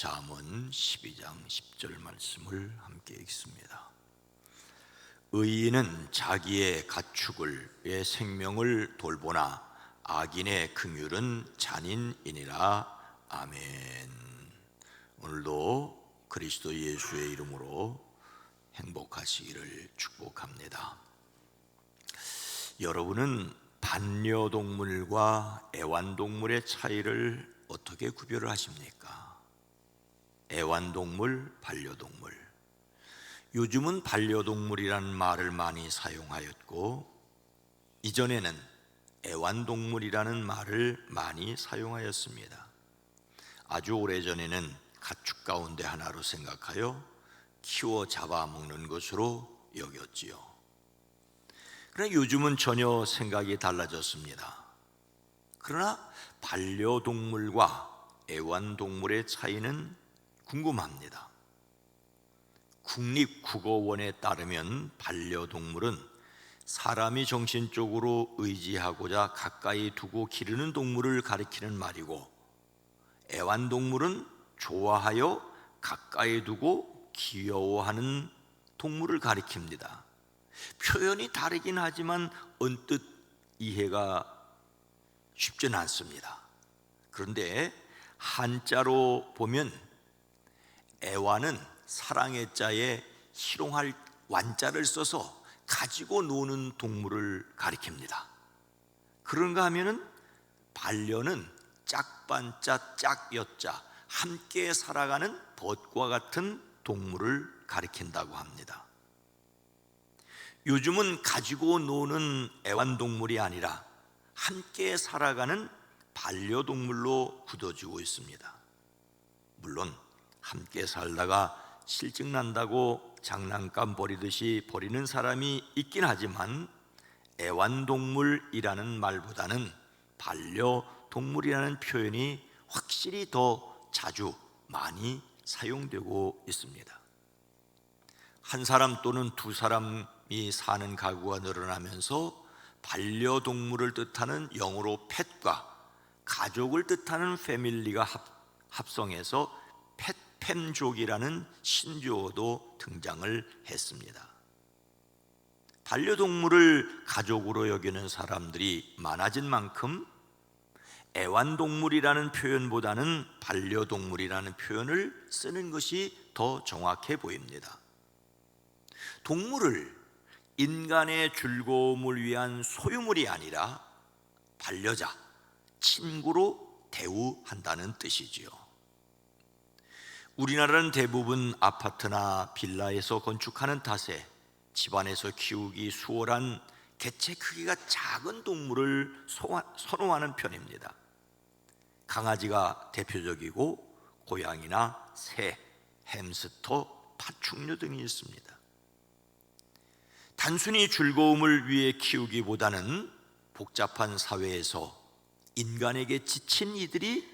잠언 12장 10절 말씀을 함께 읽습니다. 의인은 자기의 가축의 생명을 돌보나 악인의 긍휼은 잔인이니라. 아멘. 오늘도 그리스도 예수의 이름으로 행복하시기를 축복합니다. 여러분은 반려동물과 애완동물의 차이를 어떻게 구별을 하십니까? 애완동물, 반려동물. 요즘은 반려동물이라는 말을 많이 사용하였고, 이전에는 애완동물이라는 말을 많이 사용하였습니다. 아주 오래전에는 가축 가운데 하나로 생각하여 키워 잡아먹는 것으로 여겼지요. 그러나 요즘은 전혀 생각이 달라졌습니다. 그러나 반려동물과 애완동물의 차이는 궁금합니다. 국립국어원에 따르면 반려동물은 사람이 정신적으로 의지하고자 가까이 두고 기르는 동물을 가리키는 말이고, 애완동물은 좋아하여 가까이 두고 귀여워하는 동물을 가리킵니다. 표현이 다르긴 하지만 언뜻 이해가 쉽지는 않습니다. 그런데 한자로 보면 애완은 사랑의 자에 희롱할 완자를 써서 가지고 노는 동물을 가리킵니다. 그런가 하면은 반려는 짝반자 짝여자 함께 살아가는 벗과 같은 동물을 가리킨다고 합니다. 요즘은 가지고 노는 애완동물이 아니라 함께 살아가는 반려동물로 굳어지고 있습니다. 물론 함께 살다가 실증 난다고 장난감 버리듯이 버리는 사람이 있긴 하지만 애완동물이라는 말보다는 반려동물이라는 표현이 확실히 더 자주 많이 사용되고 있습니다. 한 사람 또는 두 사람이 사는 가구가 늘어나면서 반려동물을 뜻하는 영어로 펫과 가족을 뜻하는 패밀리가 합성해서 펫팸족이라는 신조어도 등장을 했습니다. 반려동물을 가족으로 여기는 사람들이 많아진 만큼 애완동물이라는 표현보다는 반려동물이라는 표현을 쓰는 것이 더 정확해 보입니다. 동물을 인간의 즐거움을 위한 소유물이 아니라 반려자, 친구로 대우한다는 뜻이지요. 우리나라는 대부분 아파트나 빌라에서 건축하는 탓에 집안에서 키우기 수월한 개체 크기가 작은 동물을 선호하는 편입니다. 강아지가 대표적이고 고양이나 새, 햄스터, 파충류 등이 있습니다. 단순히 즐거움을 위해 키우기보다는 복잡한 사회에서 인간에게 지친 이들이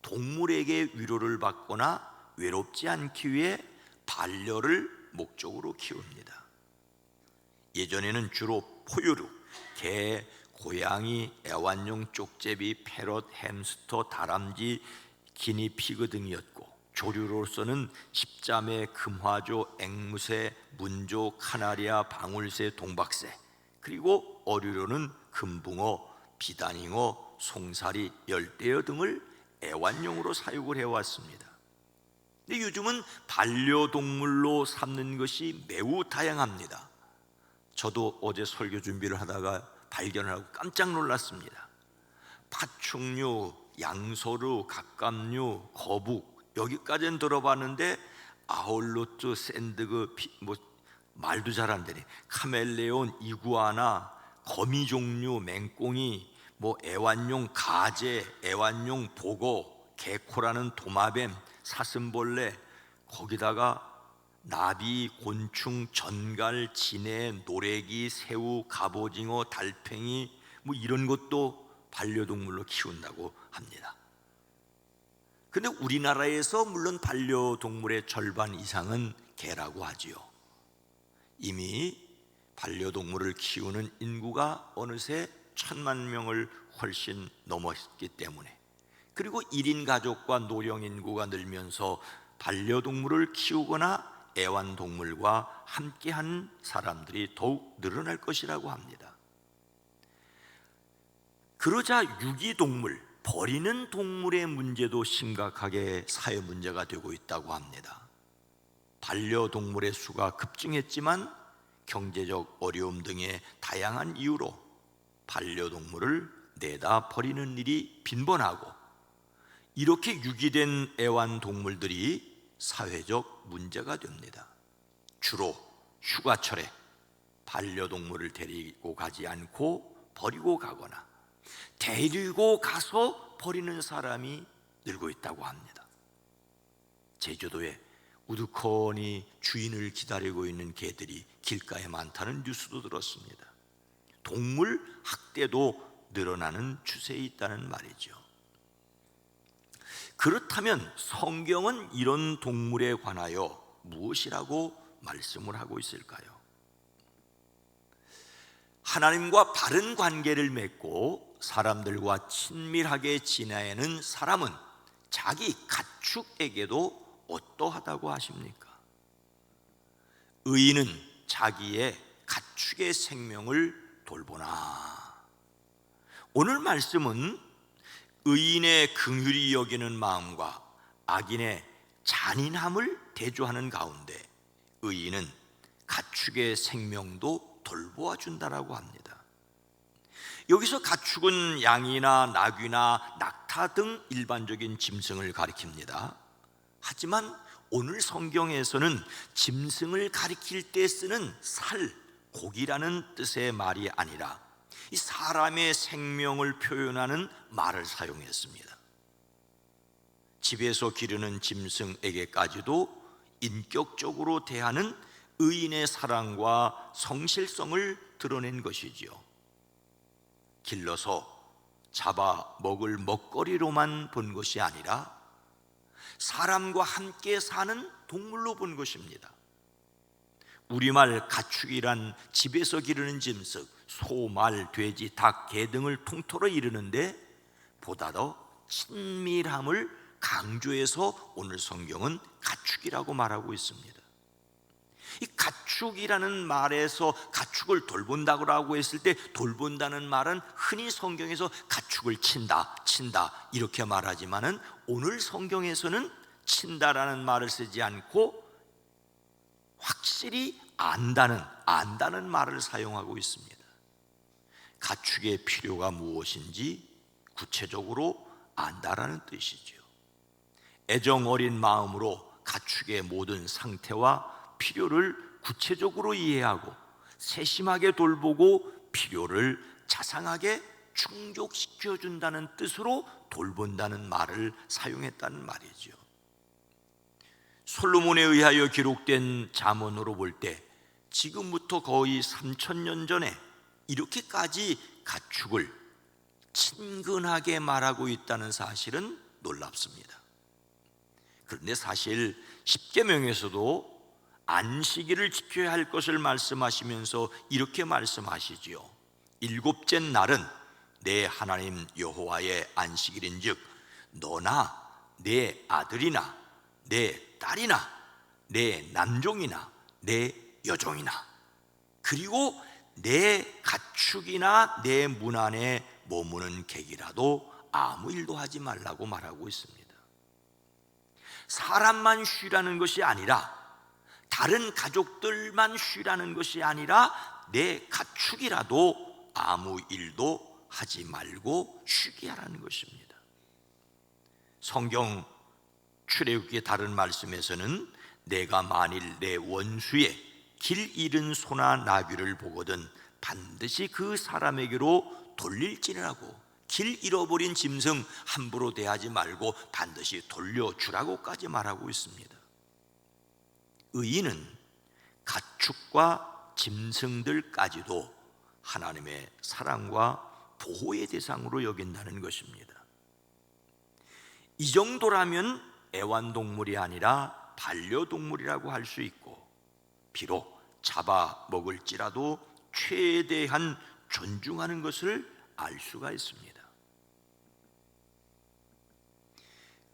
동물에게 위로를 받거나 외롭지 않기 위해 반려를 목적으로 키웁니다. 예전에는 주로 포유류, 개, 고양이, 애완용 쪽제비, 패럿, 햄스터, 다람쥐, 기니피그 등이었고, 조류로서는 십자매, 금화조, 앵무새, 문조, 카나리아, 방울새, 동박새, 그리고 어류로는 금붕어, 비단잉어, 송사리, 열대어 등을 애완용으로 사육을 해왔습니다. 근데 요즘은 반려동물로 삼는 것이 매우 다양합니다. 저도 어제 설교 준비를 하다가 발견을 하고 깜짝 놀랐습니다. 파충류, 양서류, 갑각류, 거북, 여기까지는 들어봤는데 아울루트, 샌드그, 말도 잘 안 되네. 카멜레온, 이구아나, 거미 종류, 맹꽁이, 애완용 가재, 애완용 보고, 개코라는 도마뱀, 사슴벌레, 거기다가 나비, 곤충, 전갈, 진해, 노래기, 새우, 갑오징어, 달팽이 이런 것도 반려동물로 키운다고 합니다. 근데 우리나라에서 물론 반려동물의 절반 이상은 개라고 하지요. 이미 반려동물을 키우는 인구가 어느새 1,000만 명을 훨씬 넘었기 때문에 그리고 1인 가족과 노령 인구가 늘면서 반려동물을 키우거나 애완동물과 함께하는 사람들이 더욱 늘어날 것이라고 합니다. 그러자 유기동물, 버리는 동물의 문제도 심각하게 사회 문제가 되고 있다고 합니다. 반려동물의 수가 급증했지만 경제적 어려움 등의 다양한 이유로 반려동물을 내다 버리는 일이 빈번하고, 이렇게 유기된 애완동물들이 사회적 문제가 됩니다. 주로 휴가철에 반려동물을 데리고 가지 않고 버리고 가거나 데리고 가서 버리는 사람이 늘고 있다고 합니다. 제주도에 우두커니 주인을 기다리고 있는 개들이 길가에 많다는 뉴스도 들었습니다. 동물 학대도 늘어나는 추세에 있다는 말이죠. 그렇다면 성경은 이런 동물에 관하여 무엇이라고 말씀을 하고 있을까요? 하나님과 바른 관계를 맺고 사람들과 친밀하게 지내는 사람은 자기 가축에게도 어떠하다고 하십니까? 의인은 자기의 가축의 생명을 돌보나. 오늘 말씀은 의인의 긍휼히 여기는 마음과 악인의 잔인함을 대조하는 가운데 의인은 가축의 생명도 돌보아 준다라고 합니다. 여기서 가축은 양이나 나귀나 낙타 등 일반적인 짐승을 가리킵니다. 하지만 오늘 성경에서는 짐승을 가리킬 때 쓰는 살, 고기라는 뜻의 말이 아니라 이 사람의 생명을 표현하는 말을 사용했습니다. 집에서 기르는 짐승에게까지도 인격적으로 대하는 의인의 사랑과 성실성을 드러낸 것이지요. 길러서 잡아 먹을 먹거리로만 본 것이 아니라 사람과 함께 사는 동물로 본 것입니다. 우리말 가축이란 집에서 기르는 짐승, 소, 말, 돼지, 닭, 개 등을 통틀어 이르는데 보다 더 친밀함을 강조해서 오늘 성경은 가축이라고 말하고 있습니다. 이 가축이라는 말에서 가축을 돌본다고 했을 때 돌본다는 말은 흔히 성경에서 가축을 친다 이렇게 말하지만은 오늘 성경에서는 친다라는 말을 쓰지 않고 확실히 안다는 말을 사용하고 있습니다. 가축의 필요가 무엇인지 구체적으로 안다라는 뜻이죠. 애정 어린 마음으로 가축의 모든 상태와 필요를 구체적으로 이해하고 세심하게 돌보고 필요를 자상하게 충족시켜 준다는 뜻으로 돌본다는 말을 사용했다는 말이죠. 솔로몬에 의하여 기록된 잠언으로 볼 때 지금부터 거의 3000년 전에 이렇게까지 가축을 친근하게 말하고 있다는 사실은 놀랍습니다. 그런데 사실 십계명에서도 안식일을 지켜야 할 것을 말씀하시면서 이렇게 말씀하시지요. 일곱째 날은 내 하나님 여호와의 안식일인즉 너나 내 아들이나 내 딸이나 내 남종이나 내 여종이나 그리고 내 가축이나 내 문 안에 머무는 객이라도 아무 일도 하지 말라고 말하고 있습니다. 사람만 쉬라는 것이 아니라 다른 가족들만 쉬라는 것이 아니라 내 가축이라도 아무 일도 하지 말고 쉬게 하라는 것입니다. 성경 출애굽기 다른 말씀에서는 내가 만일 내 원수의 길 잃은 소나 나귀를 보거든 반드시 그 사람에게로 돌릴지라고, 길 잃어버린 짐승 함부로 대하지 말고 반드시 돌려주라고까지 말하고 있습니다. 의인은 가축과 짐승들까지도 하나님의 사랑과 보호의 대상으로 여긴다는 것입니다. 이 정도라면 애완동물이 아니라 반려동물이라고 할 수 있고, 비록 잡아먹을지라도 최대한 존중하는 것을 알 수가 있습니다.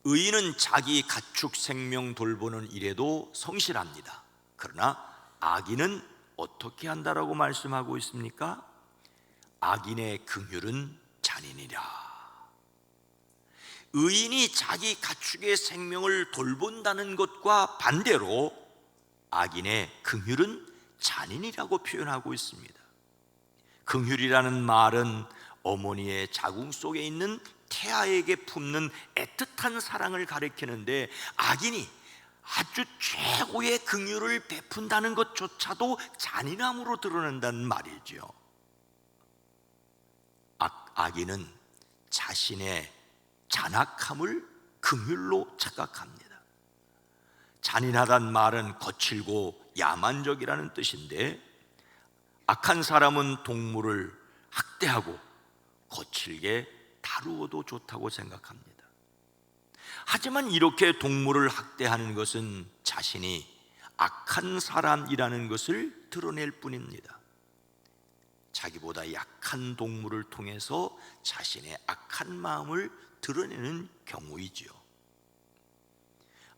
의인은 자기 가축 생명 돌보는 일에도 성실합니다. 그러나 악인은 어떻게 한다라고 말씀하고 있습니까? 악인의 긍휼은 잔인이라. 의인이 자기 가축의 생명을 돌본다는 것과 반대로 악인의 긍휼은 잔인이라고 표현하고 있습니다. 긍휼이라는 말은 어머니의 자궁 속에 있는 태아에게 품는 애틋한 사랑을 가리키는데, 악인이 아주 최고의 긍휼을 베푼다는 것조차도 잔인함으로 드러낸다는 말이죠. 악인은 자신의 잔악함을 긍휼로 착각합니다. 잔인하다는 말은 거칠고 야만적이라는 뜻인데, 악한 사람은 동물을 학대하고 거칠게 다루어도 좋다고 생각합니다. 하지만 이렇게 동물을 학대하는 것은 자신이 악한 사람이라는 것을 드러낼 뿐입니다. 자기보다 약한 동물을 통해서 자신의 악한 마음을 드러내는 경우이지요.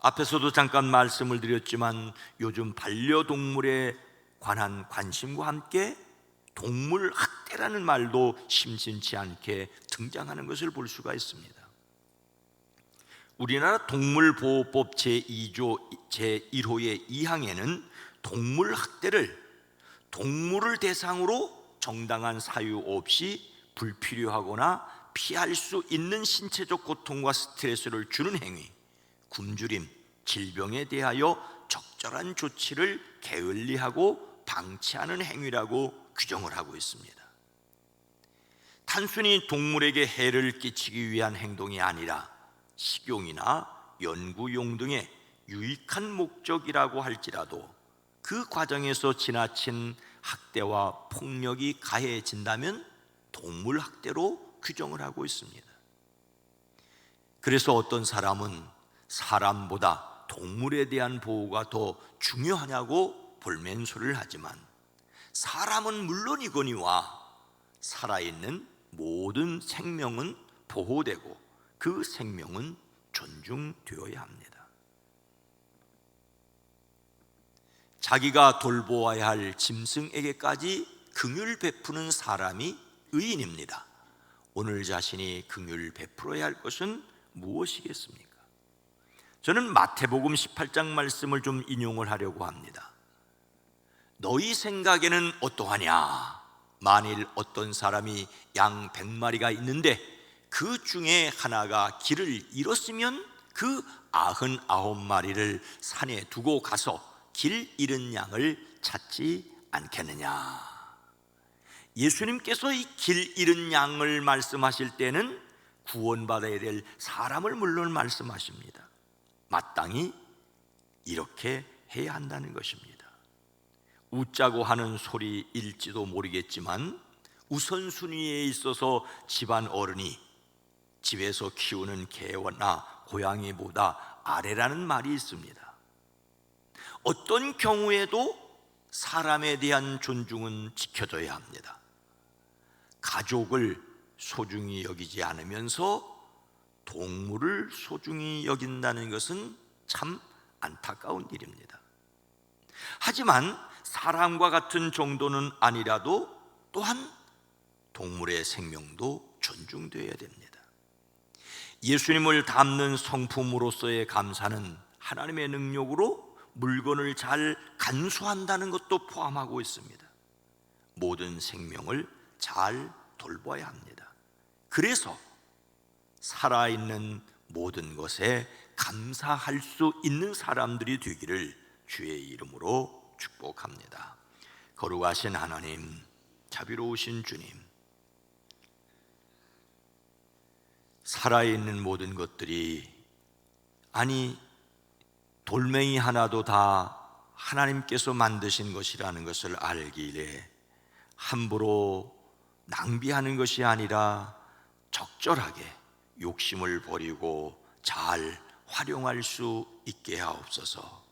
앞에서도 잠깐 말씀을 드렸지만 요즘 반려동물에 관한 관심과 함께 동물 학대라는 말도 심심치 않게 등장하는 것을 볼 수가 있습니다. 우리나라 동물보호법 제2조 제1호의 2항에는 동물 학대를 동물을 대상으로 정당한 사유 없이 불필요하거나 피할 수 있는 신체적 고통과 스트레스를 주는 행위, 굶주림, 질병에 대하여 적절한 조치를 게을리하고 방치하는 행위라고 규정을 하고 있습니다. 단순히 동물에게 해를 끼치기 위한 행동이 아니라 식용이나 연구용 등의 유익한 목적이라고 할지라도 그 과정에서 지나친 학대와 폭력이 가해진다면 동물 학대로 규정을 하고 있습니다. 그래서 어떤 사람은 사람보다 동물에 대한 보호가 더 중요하냐고 볼멘소리를 하지만, 사람은 물론이거니와 살아있는 모든 생명은 보호되고 그 생명은 존중되어야 합니다. 자기가 돌보아야 할 짐승에게까지 긍휼 베푸는 사람이 의인입니다. 오늘 자신이 긍휼 베풀어야 할 것은 무엇이겠습니까? 저는 마태복음 18장 말씀을 좀 인용을 하려고 합니다. 너희 생각에는 어떠하냐? 만일 어떤 사람이 양 100마리가 있는데 그 중에 하나가 길을 잃었으면 그 99마리를 산에 두고 가서 길 잃은 양을 찾지 않겠느냐? 예수님께서 이 길 잃은 양을 말씀하실 때는 구원받아야 될 사람을 물론 말씀하십니다. 마땅히 이렇게 해야 한다는 것입니다. 웃자고 하는 소리일지도 모르겠지만 우선순위에 있어서 집안 어른이 집에서 키우는 개나 고양이보다 아래라는 말이 있습니다. 어떤 경우에도 사람에 대한 존중은 지켜져야 합니다. 가족을 소중히 여기지 않으면서 동물을 소중히 여긴다는 것은 참 안타까운 일입니다. 하지만 사람과 같은 정도는 아니라도 또한 동물의 생명도 존중되어야 됩니다. 예수님을 닮는 성품으로서의 감사는 하나님의 능력으로 물건을 잘 간수한다는 것도 포함하고 있습니다. 모든 생명을 잘 돌봐야 합니다. 그래서 살아있는 모든 것에 감사할 수 있는 사람들이 되기를 주의 이름으로 축복합니다. 거룩하신 하나님, 자비로우신 주님, 살아있는 모든 것들이, 아니 돌멩이 하나도 다 하나님께서 만드신 것이라는 것을 알기에 함부로 낭비하는 것이 아니라 적절하게 욕심을 버리고 잘 활용할 수 있게 하옵소서.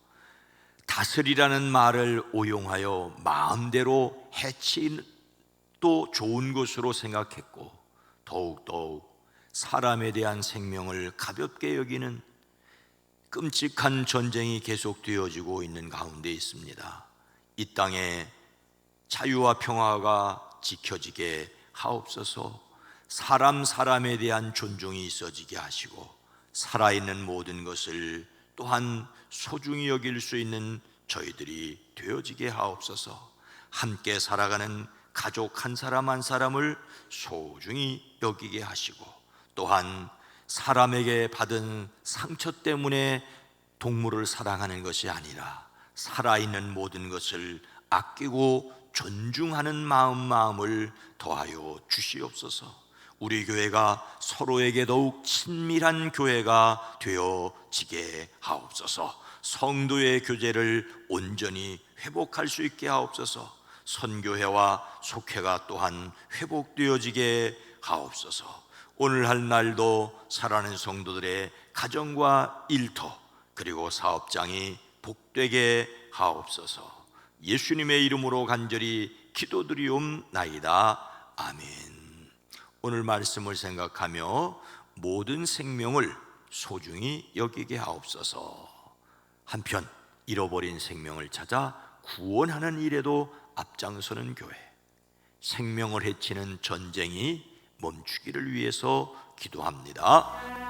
다스리라는 말을 오용하여 마음대로 해치도 좋은 것으로 생각했고 더욱더욱 사람에 대한 생명을 가볍게 여기는 끔찍한 전쟁이 계속되어지고 있는 가운데 있습니다. 이 땅에 자유와 평화가 지켜지게 하옵소서. 사람에 대한 존중이 있어지게 하시고, 살아있는 모든 것을 또한 소중히 여길 수 있는 저희들이 되어지게 하옵소서. 함께 살아가는 가족 한 사람 한 사람을 소중히 여기게 하시고, 또한 사람에게 받은 상처 때문에 동물을 사랑하는 것이 아니라 살아있는 모든 것을 아끼고 존중하는 마음을 더하여 주시옵소서. 우리 교회가 서로에게 더욱 친밀한 교회가 되어지게 하옵소서. 성도의 교제를 온전히 회복할 수 있게 하옵소서. 선교회와 속회가 또한 회복되어지게 하옵소서. 오늘 할 날도 살아가는 성도들의 가정과 일터 그리고 사업장이 복되게 하옵소서. 예수님의 이름으로 간절히 기도드리옵나이다. 아멘. 오늘 말씀을 생각하며 모든 생명을 소중히 여기게 하옵소서. 한편 잃어버린 생명을 찾아 구원하는 일에도 앞장서는 교회, 생명을 해치는 전쟁이 멈추기를 위해서 기도합니다.